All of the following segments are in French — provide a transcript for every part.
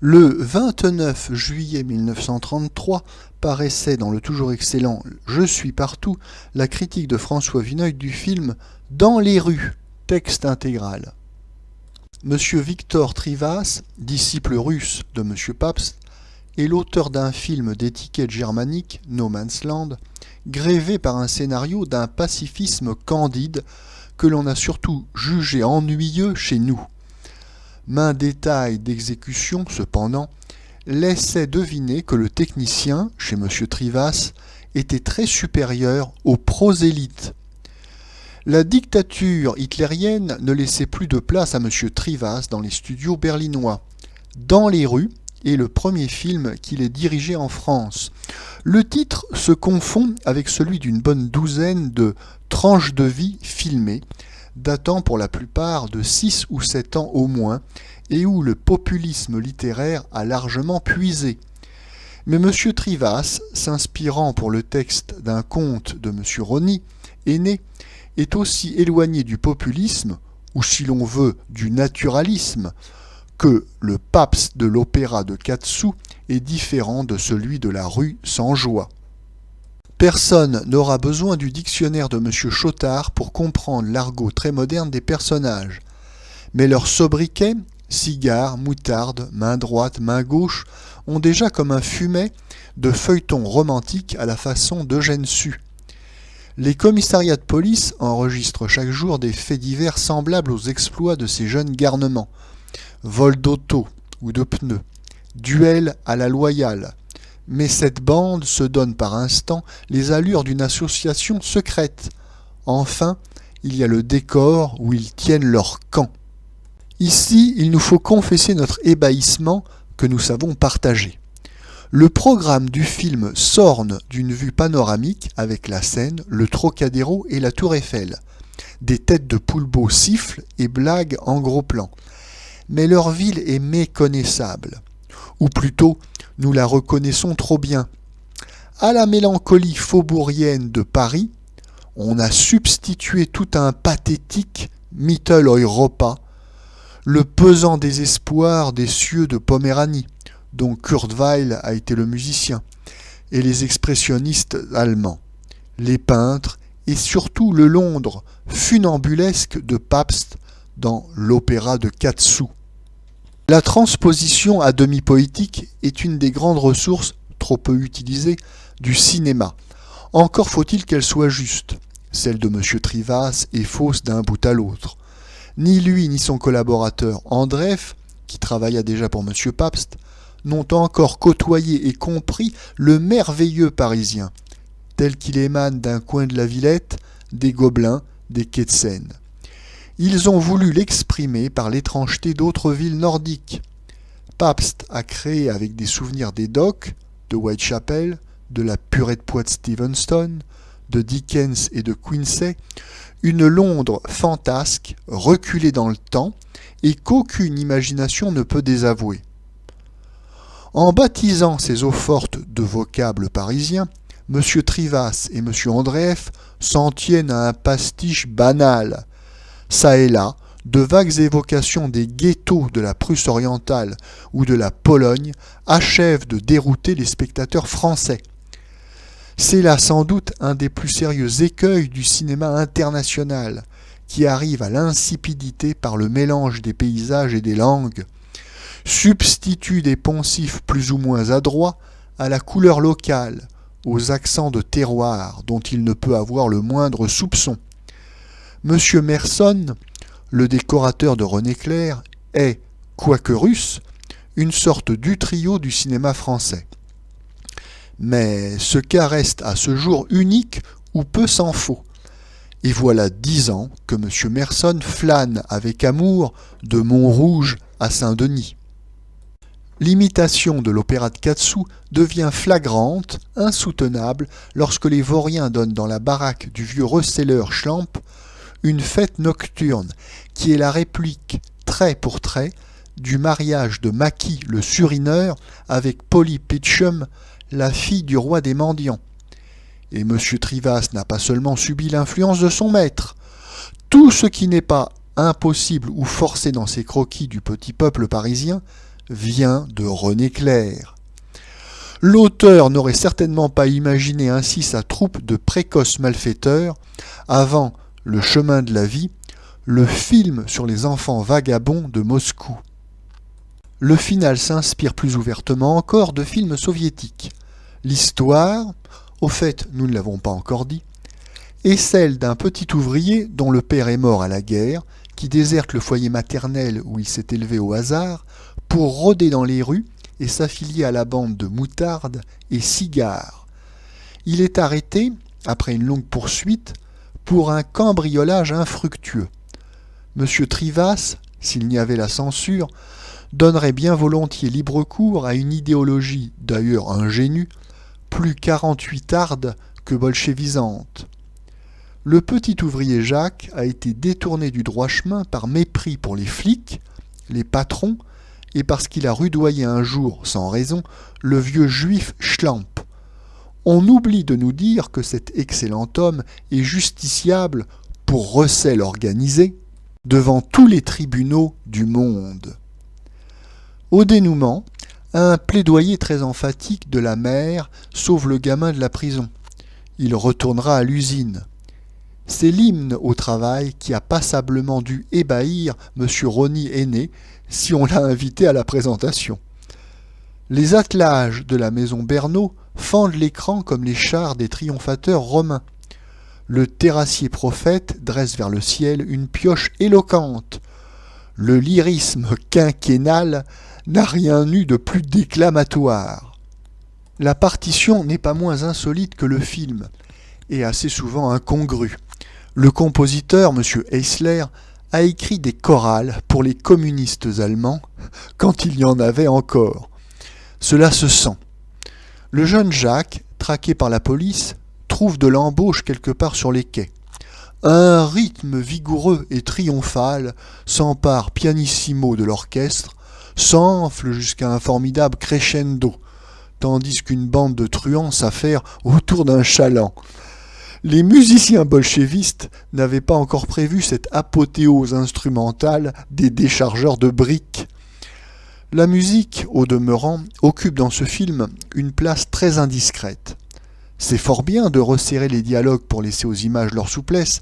Le 29 juillet 1933 paraissait dans le toujours excellent Je suis partout la critique de François Vineuil du film Dans les rues, texte intégral. Monsieur Victor Trivas, disciple russe de Monsieur Pabst, est l'auteur d'un film d'étiquette germanique, No Man's Land, grévé par un scénario d'un pacifisme candide que l'on a surtout jugé ennuyeux chez nous. Maint détail d'exécution, cependant, laissait deviner que le technicien, chez M. Trivas, était très supérieur au prosélyte. La dictature hitlérienne ne laissait plus de place à M. Trivas dans les studios berlinois. Dans les rues est le premier film qu'il ait dirigé en France. Le titre se confond avec celui d'une bonne douzaine de tranches de vie filmées, datant pour la plupart de 6 ou 7 ans au moins, et où le populisme littéraire a largement puisé. Mais M. Trivas, s'inspirant pour le texte d'un conte de M. Rosny, aîné, est aussi éloigné du populisme, ou si l'on veut du naturalisme, que le Pabst de l'opéra de 4 sous est différent de celui de la rue sans joie. Personne n'aura besoin du dictionnaire de M. Chotard pour comprendre l'argot très moderne des personnages. Mais leurs sobriquets, cigares, moutarde, main droite, main gauche, ont déjà comme un fumet de feuilleton romantique à la façon d'Eugène Sue. Les commissariats de police enregistrent chaque jour des faits divers semblables aux exploits de ces jeunes garnements. Vol d'auto ou de pneus, duel à la loyale. Mais cette bande se donne par instants les allures d'une association secrète. Enfin, il y a le décor où ils tiennent leur camp. Ici, il nous faut confesser notre ébahissement que nous savons partager. Le programme du film s'orne d'une vue panoramique avec la Seine, le Trocadéro et la Tour Eiffel. Des têtes de poulpeau sifflent et blaguent en gros plan. Mais leur ville est méconnaissable. Ou plutôt, nous la reconnaissons trop bien. À la mélancolie faubourienne de Paris, on a substitué tout un pathétique Mitteleuropa, le pesant désespoir des cieux de Poméranie, dont Kurt Weill a été le musicien, et les expressionnistes allemands, les peintres et surtout le Londres funambulesque de Pabst dans l'opéra de 4 sous. La transposition à demi poétique est une des grandes ressources, trop peu utilisées, du cinéma. Encore faut-il qu'elle soit juste. Celle de M. Trivas est fausse d'un bout à l'autre. Ni lui ni son collaborateur Andreff, qui travailla déjà pour M. Pabst, n'ont encore côtoyé et compris le merveilleux Parisien, tel qu'il émane d'un coin de la Villette, des Gobelins, des quais de Seine. Ils ont voulu l'exprimer par l'étrangeté d'autres villes nordiques. Pabst a créé avec des souvenirs des docks, de Whitechapel, de la purée de pois de Stevenson, de Dickens et de Quincy, une Londres fantasque, reculée dans le temps, et qu'aucune imagination ne peut désavouer. En baptisant ces eaux-fortes de vocables parisiens, M. Trivas et M. Andreff s'en tiennent à un pastiche banal. Ça et là, de vagues évocations des ghettos de la Prusse orientale ou de la Pologne achèvent de dérouter les spectateurs français. C'est là sans doute un des plus sérieux écueils du cinéma international, qui arrive à l'insipidité par le mélange des paysages et des langues, substitue des poncifs plus ou moins adroits à la couleur locale, aux accents de terroir dont il ne peut avoir le moindre soupçon. M. Merson, le décorateur de René Clair, est, quoique russe, une sorte d'Utrio du cinéma français. Mais ce cas reste à ce jour unique ou peu s'en faut. Et voilà 10 ans que M. Merson flâne avec amour de Montrouge à Saint-Denis. L'imitation de l'opéra de 4 sous devient flagrante, insoutenable, lorsque les vauriens donnent dans la baraque du vieux receleur Schlamp une fête nocturne qui est la réplique, trait pour trait, du mariage de Mackie le Surineur avec Polly Pitchum, la fille du roi des mendiants. Et M. Trivas n'a pas seulement subi l'influence de son maître. Tout ce qui n'est pas impossible ou forcé dans ses croquis du petit peuple parisien vient de René Clair. L'auteur n'aurait certainement pas imaginé ainsi sa troupe de précoces malfaiteurs avant Le chemin de la vie, le film sur les enfants vagabonds de Moscou. Le final s'inspire plus ouvertement encore de films soviétiques. L'histoire, au fait, nous ne l'avons pas encore dit, est celle d'un petit ouvrier dont le père est mort à la guerre, qui déserte le foyer maternel où il s'est élevé au hasard pour rôder dans les rues et s'affilier à la bande de Moutarde et Cigare. Il est arrêté, après une longue poursuite, pour un cambriolage infructueux. Monsieur Trivas, s'il n'y avait la censure, donnerait bien volontiers libre cours à une idéologie, d'ailleurs ingénue, plus 48arde que bolchevisante. Le petit ouvrier Jacques a été détourné du droit chemin par mépris pour les flics, les patrons, et parce qu'il a rudoyé un jour, sans raison, le vieux juif Schlamp. On oublie de nous dire que cet excellent homme est justiciable pour recel organisé devant tous les tribunaux du monde. Au dénouement, un plaidoyer très emphatique de la mère sauve le gamin de la prison. Il retournera à l'usine. C'est l'hymne au travail qui a passablement dû ébahir M. Rony aîné si on l'a invité à la présentation. Les attelages de la maison Bernot fendent l'écran comme les chars des triomphateurs romains. Le terrassier prophète dresse vers le ciel une pioche éloquente. Le lyrisme quinquennal n'a rien eu de plus déclamatoire. La partition n'est pas moins insolite que le film, et assez souvent incongrue. Le compositeur, M. Eisler, a écrit des chorales pour les communistes allemands, quand il y en avait encore. Cela se sent. Le jeune Jacques, traqué par la police, trouve de l'embauche quelque part sur les quais. Un rythme vigoureux et triomphal s'empare pianissimo de l'orchestre, s'enfle jusqu'à un formidable crescendo, tandis qu'une bande de truands s'affaire autour d'un chaland. Les musiciens bolchevistes n'avaient pas encore prévu cette apothéose instrumentale des déchargeurs de briques. La musique, au demeurant, occupe dans ce film une place très indiscrète. C'est fort bien de resserrer les dialogues pour laisser aux images leur souplesse,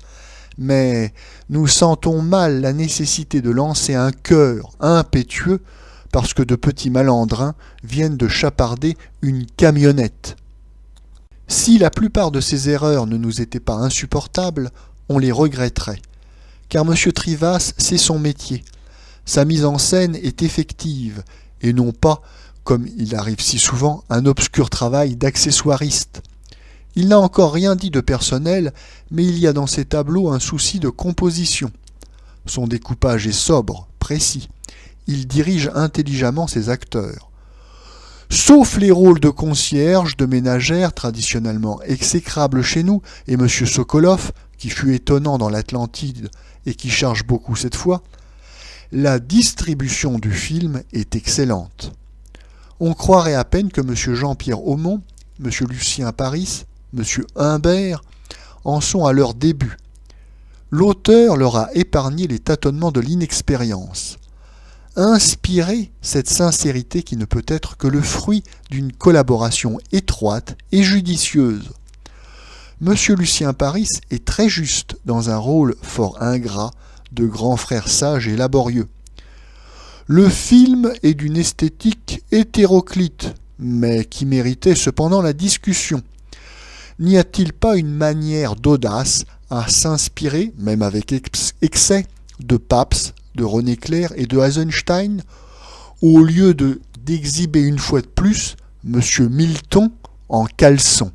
mais nous sentons mal la nécessité de lancer un chœur impétueux parce que de petits malandrins viennent de chaparder une camionnette. Si la plupart de ces erreurs ne nous étaient pas insupportables, on les regretterait, car M. Trivas sait son métier. Sa mise en scène est effective, et non pas, comme il arrive si souvent, un obscur travail d'accessoiriste. Il n'a encore rien dit de personnel, mais il y a dans ses tableaux un souci de composition. Son découpage est sobre, précis. Il dirige intelligemment ses acteurs. Sauf les rôles de concierge, de ménagère, traditionnellement exécrables chez nous, et M. Sokolov, qui fut étonnant dans l'Atlantide et qui charge beaucoup cette fois, la distribution du film est excellente. On croirait à peine que M. Jean-Pierre Aumont, M. Lucien Paris, M. Humbert en sont à leur début. L'auteur leur a épargné les tâtonnements de l'inexpérience. Inspirer cette sincérité qui ne peut être que le fruit d'une collaboration étroite et judicieuse. M. Lucien Paris est très juste dans un rôle fort ingrat de grand frère sage et laborieux. Le film est d'une esthétique hétéroclite, mais qui méritait cependant la discussion. N'y a-t-il pas une manière d'audace à s'inspirer, même avec excès, de Pabst, de René Clair et de Eisenstein, au lieu d'exhiber une fois de plus M. Milton en caleçon?